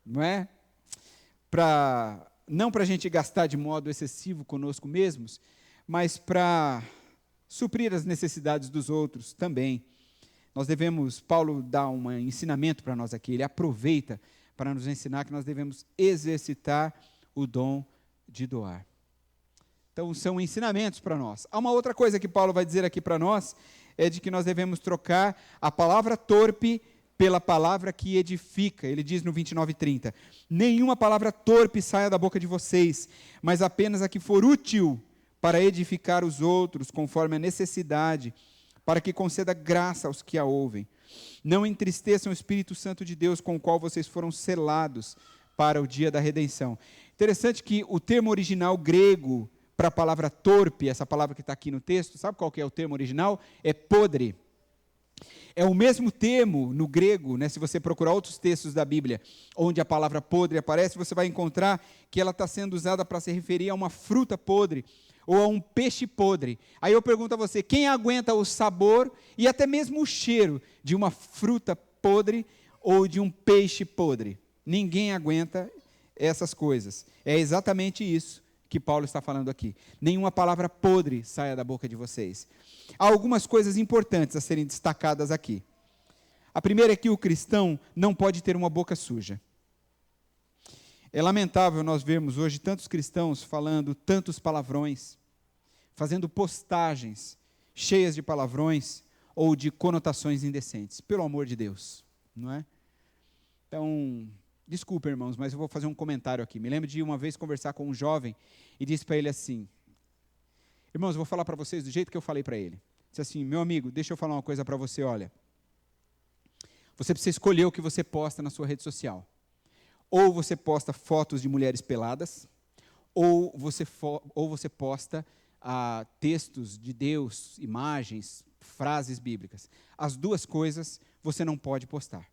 não é? Não para a gente gastar de modo excessivo conosco mesmos, mas para suprir as necessidades dos outros também. Paulo dá um ensinamento para nós aqui, ele aproveita para nos ensinar que nós devemos exercitar o dom de doar. Então, são ensinamentos para nós. Há uma outra coisa que Paulo vai dizer aqui para nós, é de que nós devemos trocar a palavra torpe pela palavra que edifica. Ele diz no 29:30, nenhuma palavra torpe saia da boca de vocês, mas apenas a que for útil para edificar os outros, conforme a necessidade, para que conceda graça aos que a ouvem. Não entristeçam o Espírito Santo de Deus, com o qual vocês foram selados para o dia da redenção. Interessante que o termo original grego para a palavra torpe, essa palavra que está aqui no texto, sabe qual que é o termo original? É podre. É o mesmo termo no grego, né? Se você procurar outros textos da Bíblia, onde a palavra podre aparece, você vai encontrar que ela está sendo usada para se referir a uma fruta podre, ou a um peixe podre. Aí eu pergunto a você, quem aguenta o sabor e até mesmo o cheiro de uma fruta podre ou de um peixe podre? Ninguém aguenta essas coisas. É exatamente isso que Paulo está falando aqui. Nenhuma palavra podre saia da boca de vocês. Há algumas coisas importantes a serem destacadas aqui. A primeira é que o cristão não pode ter uma boca suja. É lamentável nós vermos hoje tantos cristãos falando tantos palavrões, fazendo postagens cheias de palavrões ou de conotações indecentes. Pelo amor de Deus, não é? Então, desculpa, irmãos, mas eu vou fazer um comentário aqui. Me lembro de uma vez conversar com um jovem e disse para ele assim, irmãos, eu vou falar para vocês do jeito que eu falei para ele. Disse assim, meu amigo, deixa eu falar uma coisa para você, olha. Você precisa escolher o que você posta na sua rede social. Ou você posta fotos de mulheres peladas, ou você posta textos de Deus, imagens, frases bíblicas. As duas coisas você não pode postar.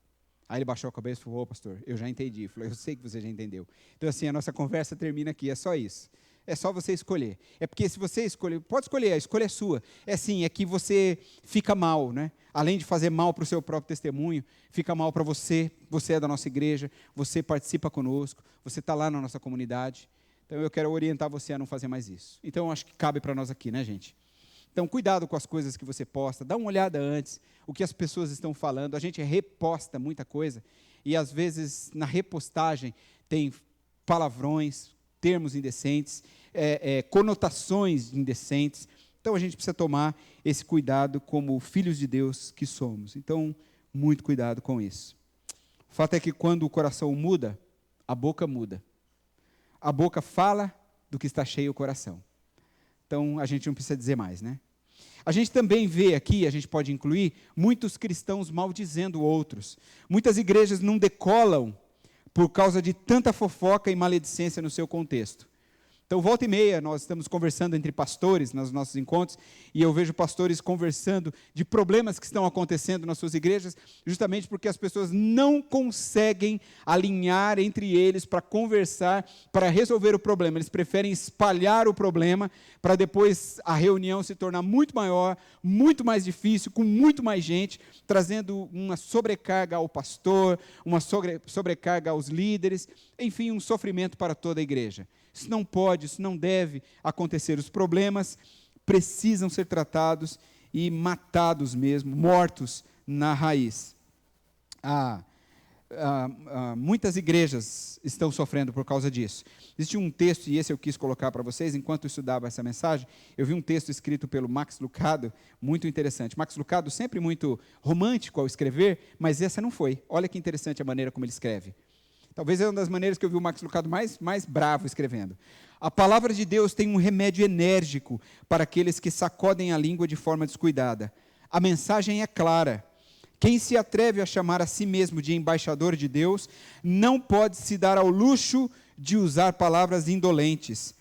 Aí ele baixou a cabeça e falou, ô pastor, eu já entendi. Eu falei, eu sei que você já entendeu. Então assim, a nossa conversa termina aqui, é só isso. É só você escolher. É porque se você escolher, pode escolher, a escolha é sua. É que você fica mal, né? Além de fazer mal para o seu próprio testemunho, fica mal para você, você é da nossa igreja, você participa conosco, você está lá na nossa comunidade. Então eu quero orientar você a não fazer mais isso. Então eu acho que cabe para nós aqui, né, gente? Então cuidado com as coisas que você posta, dá uma olhada antes, o que as pessoas estão falando. A gente reposta muita coisa e às vezes na repostagem tem palavrões, termos indecentes, conotações indecentes. Então a gente precisa tomar esse cuidado como filhos de Deus que somos. Então, muito cuidado com isso. O fato é que quando o coração muda, a boca muda. A boca fala do que está cheio o coração. Então a gente não precisa dizer mais, né? A gente também vê aqui, a gente pode incluir, muitos cristãos maldizendo outros. Muitas igrejas não decolam por causa de tanta fofoca e maledicência no seu contexto. Então, volta e meia, nós estamos conversando entre pastores nos nossos encontros, e eu vejo pastores conversando de problemas que estão acontecendo nas suas igrejas, justamente porque as pessoas não conseguem alinhar entre eles para conversar, para resolver o problema. Eles preferem espalhar o problema para depois a reunião se tornar muito maior, muito mais difícil, com muito mais gente, trazendo uma sobrecarga ao pastor, uma sobrecarga aos líderes, enfim, um sofrimento para toda a igreja. Isso não pode, isso não deve acontecer. Os problemas precisam ser tratados e matados mesmo, mortos na raiz. Muitas igrejas estão sofrendo por causa disso. Existe um texto, e esse eu quis colocar para vocês, enquanto eu estudava essa mensagem, eu vi um texto escrito pelo Max Lucado, muito interessante. Max Lucado sempre muito romântico ao escrever, mas essa não foi. Olha que interessante a maneira como ele escreve. Talvez é uma das maneiras que eu vi o Max Lucado mais bravo escrevendo. A palavra de Deus tem um remédio enérgico para aqueles que sacodem a língua de forma descuidada. A mensagem é clara. Quem se atreve a chamar a si mesmo de embaixador de Deus, não pode se dar ao luxo de usar palavras indolentes.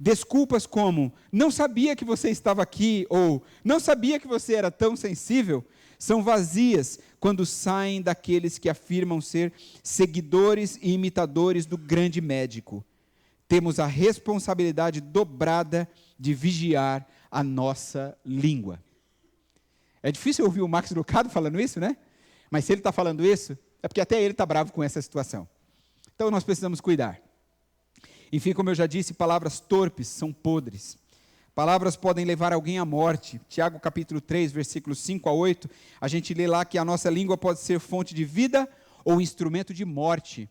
Desculpas como, não sabia que você estava aqui, ou não sabia que você era tão sensível, são vazias quando saem daqueles que afirmam ser seguidores e imitadores do grande médico. Temos a responsabilidade dobrada de vigiar a nossa língua. É difícil ouvir o Max Lucado falando isso, né? Mas se ele está falando isso, é porque até ele está bravo com essa situação. Então nós precisamos cuidar. Enfim, como eu já disse, palavras torpes são podres. Palavras podem levar alguém à morte. Tiago capítulo 3, versículos 5 a 8, a gente lê lá que a nossa língua pode ser fonte de vida ou instrumento de morte.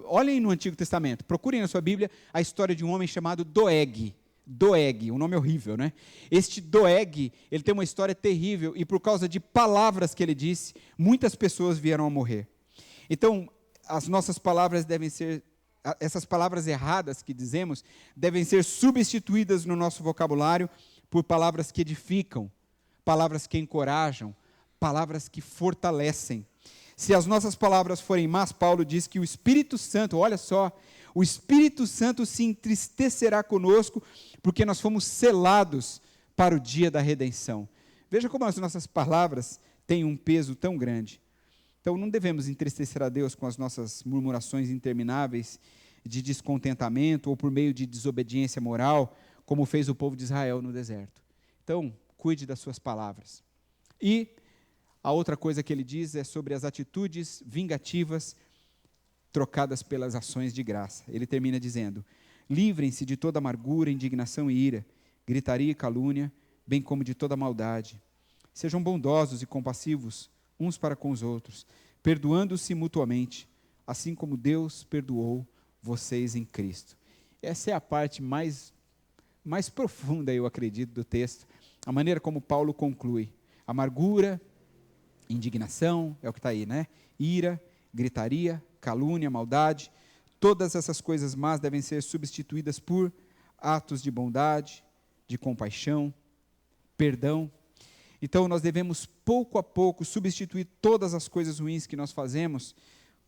Olhem no Antigo Testamento, procurem na sua Bíblia a história de um homem chamado Doeg. Doeg, um nome horrível, né? Este Doeg, ele tem uma história terrível, e por causa de palavras que ele disse, muitas pessoas vieram a morrer. Então, as nossas palavras devem ser, essas palavras erradas que dizemos, devem ser substituídas no nosso vocabulário por palavras que edificam, palavras que encorajam, palavras que fortalecem. Se as nossas palavras forem más, Paulo diz que o Espírito Santo, olha só, o Espírito Santo se entristecerá conosco, porque nós fomos selados para o dia da redenção. Veja como as nossas palavras têm um peso tão grande. Então não devemos entristecer a Deus com as nossas murmurações intermináveis de descontentamento ou por meio de desobediência moral, como fez o povo de Israel no deserto. Então, cuide das suas palavras. E a outra coisa que ele diz é sobre as atitudes vingativas trocadas pelas ações de graça. Ele termina dizendo: livrem-se de toda amargura, indignação e ira, gritaria e calúnia, bem como de toda maldade. Sejam bondosos e compassivos uns para com os outros, perdoando-se mutuamente, assim como Deus perdoou vocês em Cristo. Essa é a parte mais profunda, eu acredito, do texto, a maneira como Paulo conclui. Amargura, indignação, é o que está aí, né? Ira, gritaria, calúnia, maldade, todas essas coisas más devem ser substituídas por atos de bondade, de compaixão, perdão. Então nós devemos pouco a pouco substituir todas as coisas ruins que nós fazemos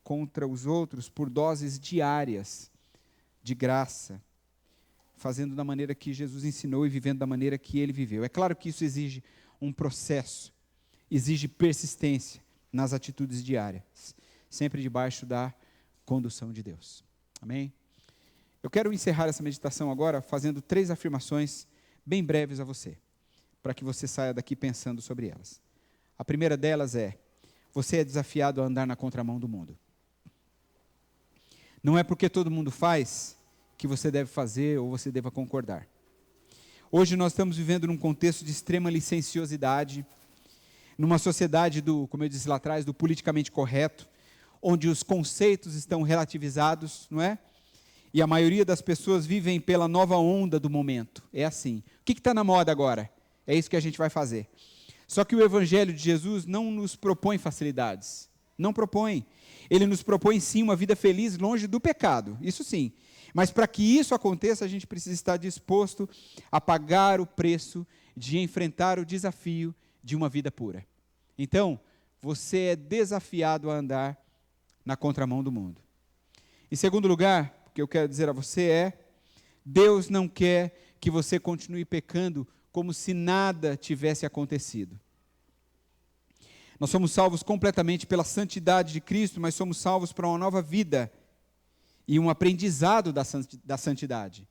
contra os outros por doses diárias de graça, fazendo da maneira que Jesus ensinou e vivendo da maneira que ele viveu. É claro que isso exige um processo, exige persistência nas atitudes diárias, sempre debaixo da condução de Deus. Amém? Eu quero encerrar essa meditação agora fazendo 3 afirmações bem breves a você, para que você saia daqui pensando sobre elas. A primeira delas é: você é desafiado a andar na contramão do mundo. Não é porque todo mundo faz que você deve fazer ou você deva concordar. Hoje nós estamos vivendo num contexto de extrema licenciosidade, numa sociedade como eu disse lá atrás, do politicamente correto, onde os conceitos estão relativizados, não é? E a maioria das pessoas vivem pela nova onda do momento. É assim. O que está na moda agora? É isso que a gente vai fazer. Só que o Evangelho de Jesus não nos propõe facilidades. Não propõe. Ele nos propõe sim uma vida feliz longe do pecado. Isso sim. Mas para que isso aconteça, a gente precisa estar disposto a pagar o preço de enfrentar o desafio de uma vida pura. Então, você é desafiado a andar na contramão do mundo. Em segundo lugar, o que eu quero dizer a você é: Deus não quer que você continue pecando como se nada tivesse acontecido. Nós somos salvos completamente pela santidade de Cristo, mas somos salvos para uma nova vida e um aprendizado da santidade.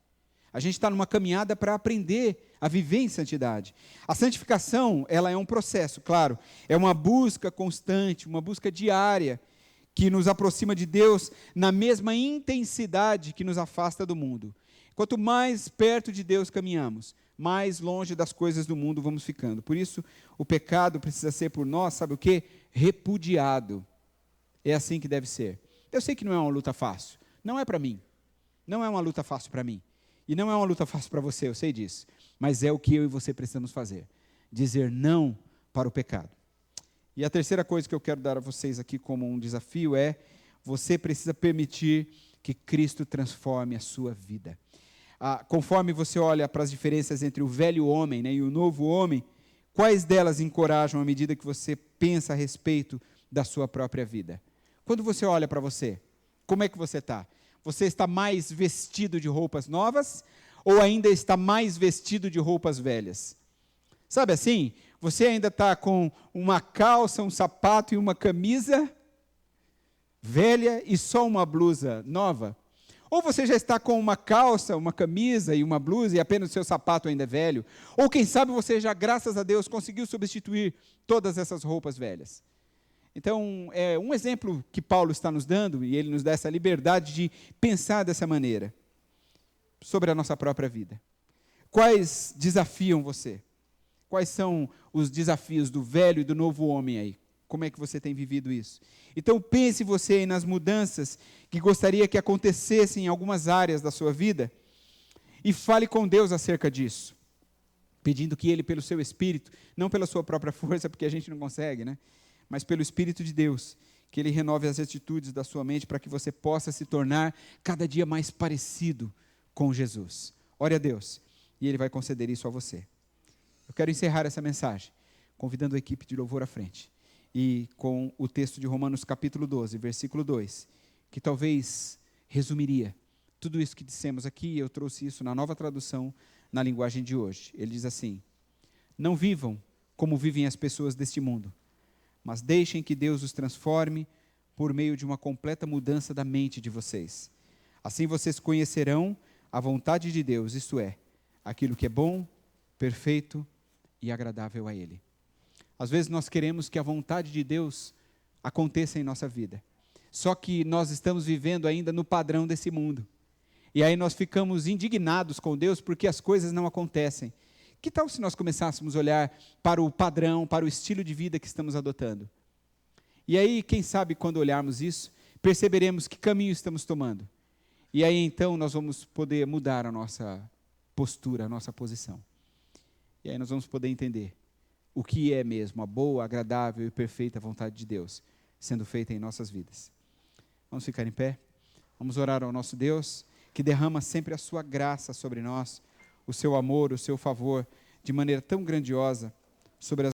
A gente está numa caminhada para aprender a viver em santidade. A santificação, ela é um processo, claro, é uma busca constante, uma busca diária, que nos aproxima de Deus na mesma intensidade que nos afasta do mundo. Quanto mais perto de Deus caminhamos, mais longe das coisas do mundo vamos ficando. Por isso, o pecado precisa ser por nós, sabe o quê? Repudiado. É assim que deve ser. Eu sei que não é uma luta fácil. Não é para mim. Não é uma luta fácil para mim. E não é uma luta fácil para você, eu sei disso. Mas é o que eu e você precisamos fazer. Dizer não para o pecado. E a terceira coisa que eu quero dar a vocês aqui como um desafio é: você precisa permitir que Cristo transforme a sua vida. Conforme você olha para as diferenças entre o velho homem, né, e o novo homem, quais delas encorajam à medida que você pensa a respeito da sua própria vida? Quando você olha para você, como é que você está? Você está mais vestido de roupas novas ou ainda está mais vestido de roupas velhas? Sabe assim? Você ainda está com uma calça, um sapato e uma camisa velha e só uma blusa nova? Ou você já está com uma calça, uma camisa e uma blusa e apenas o seu sapato ainda é velho? Ou quem sabe você já, graças a Deus, conseguiu substituir todas essas roupas velhas? Então, é um exemplo que Paulo está nos dando, e ele nos dá essa liberdade de pensar dessa maneira, sobre a nossa própria vida. Quais desafiam você? Quais são os desafios do velho e do novo homem aí? Como é que você tem vivido isso? Então pense você aí nas mudanças que gostaria que acontecessem em algumas áreas da sua vida e fale com Deus acerca disso, pedindo que Ele, pelo seu Espírito, não pela sua própria força, porque a gente não consegue, né? Mas pelo Espírito de Deus, que Ele renove as atitudes da sua mente para que você possa se tornar cada dia mais parecido com Jesus. Ore a Deus e Ele vai conceder isso a você. Eu quero encerrar essa mensagem convidando a equipe de louvor à frente e com o texto de Romanos capítulo 12, versículo 2, que talvez resumiria tudo isso que dissemos aqui. Eu trouxe isso na Nova Tradução, na linguagem de hoje. Ele diz assim: não vivam como vivem as pessoas deste mundo, mas deixem que Deus os transforme por meio de uma completa mudança da mente de vocês. Assim vocês conhecerão a vontade de Deus, isto é, aquilo que é bom, perfeito e agradável a Ele. Às vezes nós queremos que a vontade de Deus aconteça em nossa vida, só que nós estamos vivendo ainda no padrão desse mundo, e aí nós ficamos indignados com Deus porque as coisas não acontecem. Que tal se nós começássemos a olhar para o padrão, para o estilo de vida que estamos adotando? E aí, quem sabe, quando olharmos isso, perceberemos que caminho estamos tomando, e aí então nós vamos poder mudar a nossa postura, a nossa posição. E aí nós vamos poder entender o que é mesmo a boa, agradável e perfeita vontade de Deus sendo feita em nossas vidas. Vamos ficar em pé? Vamos orar ao nosso Deus, que derrama sempre a sua graça sobre nós, o seu amor, o seu favor, de maneira tão grandiosa sobre as